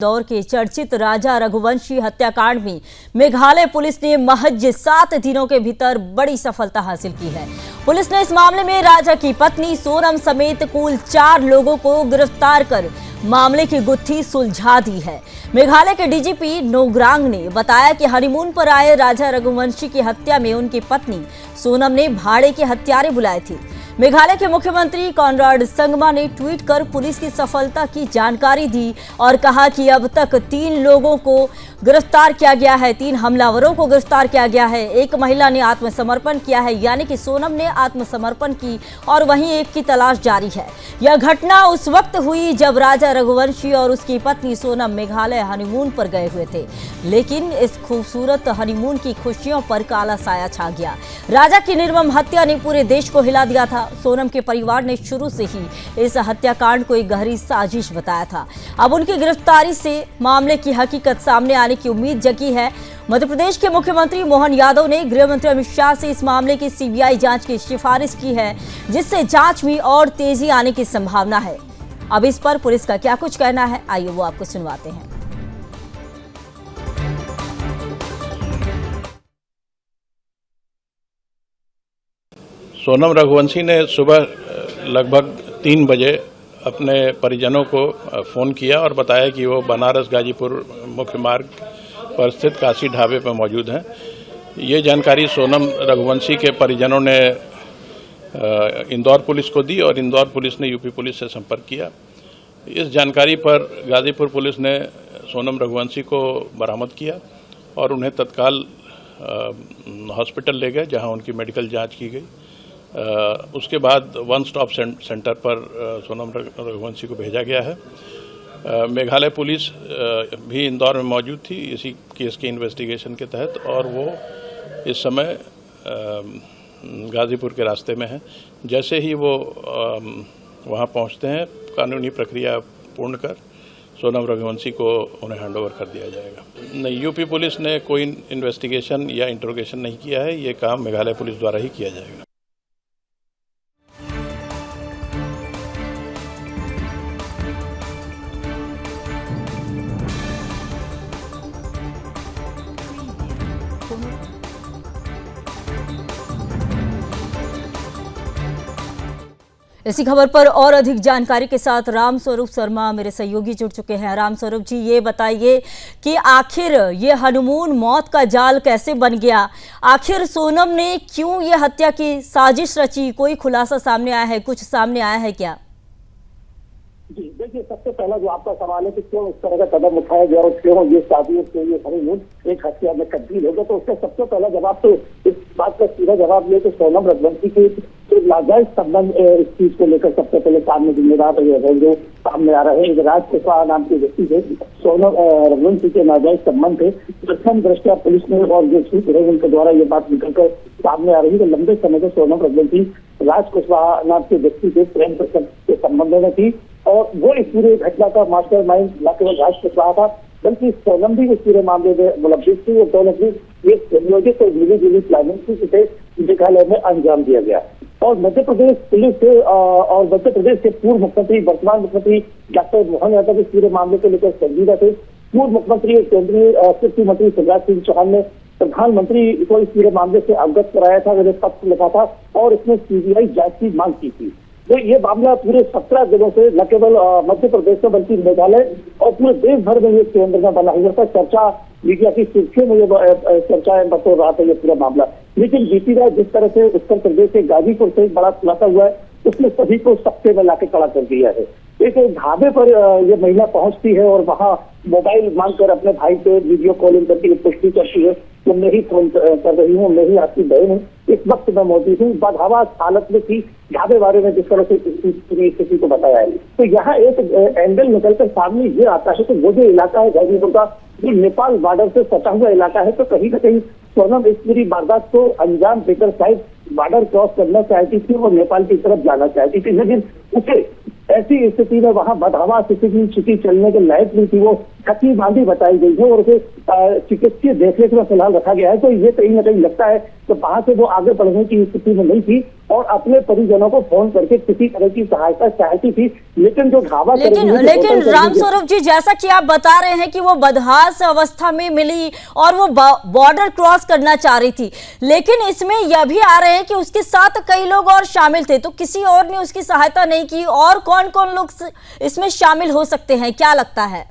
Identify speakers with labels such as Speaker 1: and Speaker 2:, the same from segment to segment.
Speaker 1: दौर के चर्चित राजा रघुवंशी हत्याकांड में मेघालय पुलिस ने महज 7 दिनों के भीतर बड़ी सफलता हासिल की है। पुलिस ने इस मामले में राजा की पत्नी सोनम समेत कुल 4 लोगों को गिरफ्तार कर मामले की गुत्थी सुलझा दी है। मेघालय के डीजीपी नोग्रांग ने बताया कि हनीमून पर आए राजा रघुवंशी की हत्या में उनकी पत्नी सोनम ने भाड़े के हत्यारे बुलाए थे। मेघालय के मुख्यमंत्री कॉनराड संगमा ने ट्वीट कर पुलिस की सफलता की जानकारी दी और कहा कि अब तक 3 लोगों को गिरफ्तार किया गया है, 3 हमलावरों को गिरफ्तार किया गया है। एक महिला ने आत्मसमर्पण किया है, यानी कि सोनम ने आत्मसमर्पण की और वहीं एक की तलाश जारी है। यह घटना उस वक्त हुई जब राजा रघुवंशी और उसकी पत्नी सोनम मेघालय हनीमून पर गए हुए थे, लेकिन इस खूबसूरत हनीमून की खुशियों पर काला साया छा गया। राजा की निर्मम हत्या ने पूरे देश को हिला दिया था। सोनम के परिवार ने शुरू से ही इस हत्याकांड को एक गहरी साजिश बताया था। अब उनकी गिरफ्तारी से मामले की हकीकत सामने आने की उम्मीद जगी है। मध्य प्रदेश के मुख्यमंत्री मोहन यादव ने गृह मंत्री अमित शाह से इस मामले की सीबीआई जांच की सिफारिश की है, जिससे जांच में और तेजी आने की संभावना है। अब इस पर पुलिस का क्या कुछ कहना है, आइए वो आपको सुनवाते हैं।
Speaker 2: सोनम रघुवंशी ने सुबह लगभग 3 बजे अपने परिजनों को फ़ोन किया और बताया कि वो बनारस गाजीपुर मुख्य मार्ग पर स्थित काशी ढाबे पर मौजूद हैं। ये जानकारी सोनम रघुवंशी के परिजनों ने इंदौर पुलिस को दी और इंदौर पुलिस ने यूपी पुलिस से संपर्क किया। इस जानकारी पर गाजीपुर पुलिस ने सोनम रघुवंशी को बरामद किया और उन्हें तत्काल हॉस्पिटल ले गए, जहां उनकी मेडिकल जांच की गई। उसके बाद वन स्टॉप सेंटर पर सोनम रघुवंशी को भेजा गया है। मेघालय पुलिस भी इंदौर में मौजूद थी इसी केस के इन्वेस्टिगेशन के तहत, और वो इस समय गाजीपुर के रास्ते में है। जैसे ही वो वहाँ पहुँचते हैं, कानूनी प्रक्रिया पूर्ण कर सोनम रघुवंशी को उन्हें हैंडओवर कर दिया जाएगा। नहीं, यूपी पुलिस ने कोई इन्वेस्टिगेशन या इंट्रोगेशन नहीं किया है। ये काम मेघालय पुलिस द्वारा ही किया जाएगा।
Speaker 1: इसी खबर पर और अधिक जानकारी के साथ रामस्वरूप शर्मा मेरे सहयोगी जुड़ चुके हैं। रामस्वरूप जी, ये बताइए कि आखिर ये हनीमून मौत का जाल कैसे बन गया? आखिर सोनम ने क्यों ये हत्या की साजिश रची? कोई खुलासा सामने आया है, कुछ सामने आया है क्या?
Speaker 3: जी देखिए, सबसे पहला जो आपका सवाल है कि क्यों इस तरह का कदम उठाया गया और क्यों ये शादी, क्यों ये हनीमून एक हत्या में तब्दील हो गया, तो उसका सबसे पहला जवाब तो इस बात का सीधा जवाब ये कि सोनम रघुवंशी की जो नाजायज संबंध इस चीज को लेकर सबसे पहले सामने जिम्मेदार जो सामने आ रहे हैं। राज कुशवाहा नाम के व्यक्ति थे, सोनम रघुवंशी के नाजायज संबंध थे। प्रथम दृष्टया पुलिस ने और जो सूत्र है उनके द्वारा ये बात निकलकर सामने आ रही है। लंबे समय से सोनम रघुवंशी राज कुशवाहा नाम के व्यक्ति के प्रेम प्रसंग के संबंध में थी और वो इस पूरे घटना का मास्टरमाइंड न केवल राज कुशवाहा था, बल्कि सोनम भी इस पूरे मामले में मुलव्विस थी और दोनों की एक संयोजित और मिली जुली प्लानिंग थी, जिसे मेघालय में अंजाम दिया गया। और मध्य प्रदेश पुलिस से और मध्य प्रदेश के पूर्व मुख्यमंत्री, वर्तमान मुख्यमंत्री डॉक्टर मोहन यादव इस पूरे मामले को लेकर संजीदा थे। पूर्व मुख्यमंत्री और केंद्रीय कृषि मंत्री शिवराज सिंह चौहान ने प्रधानमंत्री को इस पूरे मामले से अवगत कराया था, उन्हें पत्र लिखा था और इसमें सीबीआई जांच की मांग की थी। तो ये मामला पूरे 17 दिनों से न केवल मध्य प्रदेश में बल्कि मेघालय और पूरे देश भर में ये केंद्र में बना हुआ था। चर्चा मीडिया की सुर्खियों में ये चर्चा बतौर रहा था ये पूरा मामला। लेकिन बीती रात जिस तरह से उत्तर प्रदेश के गाजीपुर से एक बड़ा खुलासा हुआ है, उसने सभी को सख्ते में लाके खड़ा कर दिया है। एक ढाबे पर ये महिला पहुंचती है और वहां मोबाइल मांगकर अपने भाई से वीडियो कॉलिंग करके पुष्टि करती है कि मैं ही फोन कर रही हूँ, मैं ही आपकी बहन हूँ, इस वक्त मैं मौजूद हूँ। बदहवास हालत में थी ढाबे बारे में जिस तरह से पूरी स्थिति को बताया है। तो यहाँ एक एंगल निकलकर सामने ये आता है कि वो जो इलाका है गाजीपुर का, जो नेपाल बॉर्डर से सटा हुआ इलाका है, तो कहीं न कहीं सोनम इस पूरी वारदात को अंजाम देकर शायद बॉर्डर क्रॉस करना चाहती थी और नेपाल की तरफ जाना चाहती थी, लेकिन उसे ऐसी स्थिति में वहां बदहवा स्थिति चलने के लायक नहीं थी। वो छठी बांधी बताई गई है और उसे चिकित्सीय देखरेख में फिलहाल रखा गया है। तो ये कहीं ना कहीं लगता है कि वहां से वो आगे बढ़ने की स्थिति में नहीं थी और अपने परिजनों को फोन करके किसी तरह की सहायता चाहती थी, लेकिन जो ढाबा
Speaker 1: लेकिन रामस्वरूप जी, जैसा कि आप बता रहे हैं कि वो बदहास अवस्था में मिली और वो बॉर्डर क्रॉस करना चाह रही थी, लेकिन इसमें यह भी आ रहे हैं कि उसके साथ कई लोग और शामिल थे, तो किसी और ने उसकी सहायता नहीं की। और कौन कौन लोग इसमें शामिल हो सकते हैं, क्या लगता है?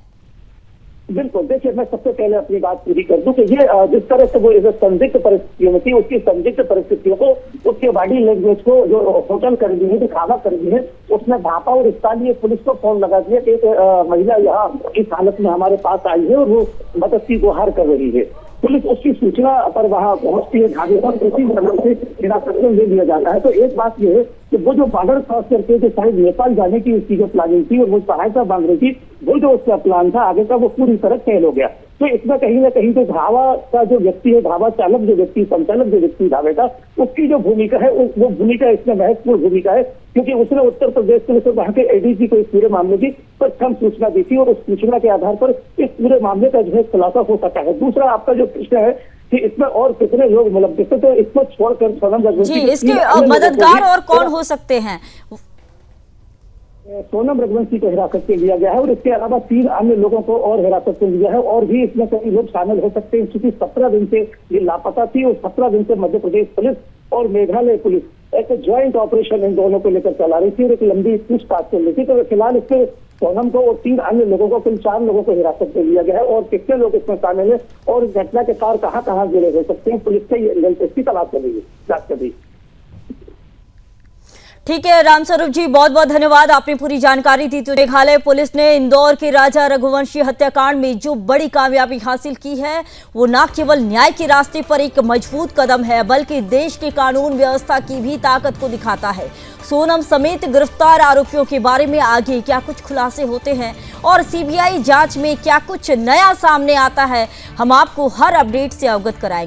Speaker 3: बिल्कुल, देखिए मैं सबसे पहले अपनी बात पूरी कर दूं कि ये जिस तरह से वो इस संदिग्ध परिस्थितियों में थी, उसकी संदिग्ध परिस्थितियों को, उसके बॉडी लैंग्वेज को जो होटल कर्मी है, जो खाना कर्मी है, उसने भापा और स्थानीय पुलिस को फोन लगा दिया कि एक महिला यहाँ इस हालत में हमारे पास आई है और वो मदद की गुहार कर रही है। पुलिस उसकी सूचना पर वहां पहुंचती है, ढाबे पर उसी मतलब से हिरासत में ले लिया जाता है। तो एक बात यह है कि वो जो बॉर्डर क्रॉस करके जो शायद नेपाल जाने की उसकी जो प्लानिंग थी और वो सहायता मांग रही थी, वो जो उसका प्लान था आगे का, वो पूरी तरह फेल हो गया। तो इसमें कहीं ना कहीं जो ढाबा का जो व्यक्ति है, ढाबा चालक जो व्यक्ति, संचालक जो व्यक्ति ढाबे का, उसकी जो भूमिका है वो भूमिका इसमें महत्वपूर्ण भूमिका है, क्योंकि उसने उत्तर प्रदेश पुलिस और वहाँ के एडीजी को इस पूरे मामले की प्रथम सूचना दी थी और उस सूचना के आधार पर इस पूरे मामले का जो है खुलासा हो सका है। दूसरा आपका जो प्रश्न है कि इसमें और कितने लोग मुलव्विस हैं, तो इसको छोड़कर सोनम
Speaker 1: जी, इसके मददगार और कौन हो सकते हैं?
Speaker 3: सोनम रघुवंशी को हिरासत में लिया गया है और इसके अलावा 3 अन्य लोगों को और हिरासत में लिया है और भी इसमें कई लोग शामिल हो सकते हैं, क्योंकि 17 दिन से ये लापता थी और 17 दिन से मध्य प्रदेश पुलिस और मेघालय पुलिस एक ज्वाइंट ऑपरेशन इन दोनों को लेकर चला रही थी और एक लंबी पूछताछ चल रही थी। तो फिलहाल इससे सोनम को और 3 अन्य लोगों को, कुल 4 लोगों को हिरासत में लिया गया है और कितने लोग इसमें शामिल है और इस घटना के साथ कहाँ जुड़े हो सकते हैं, पुलिस से इसकी तलाश कर रही है, जांच कर रही है।
Speaker 1: ठीक है रामस्वरूप जी, बहुत बहुत धन्यवाद, आपने पूरी जानकारी दी। तो मेघालय पुलिस ने इंदौर के राजा रघुवंशी हत्याकांड में जो बड़ी कामयाबी हासिल की है, वो न केवल न्याय के रास्ते पर एक मजबूत कदम है, बल्कि देश की कानून व्यवस्था की भी ताकत को दिखाता है। सोनम समेत गिरफ्तार आरोपियों के बारे में आगे क्या कुछ खुलासे होते हैं और सीबीआई जांच में क्या कुछ नया सामने आता है, हम आपको हर अपडेट से अवगत कराएंगे।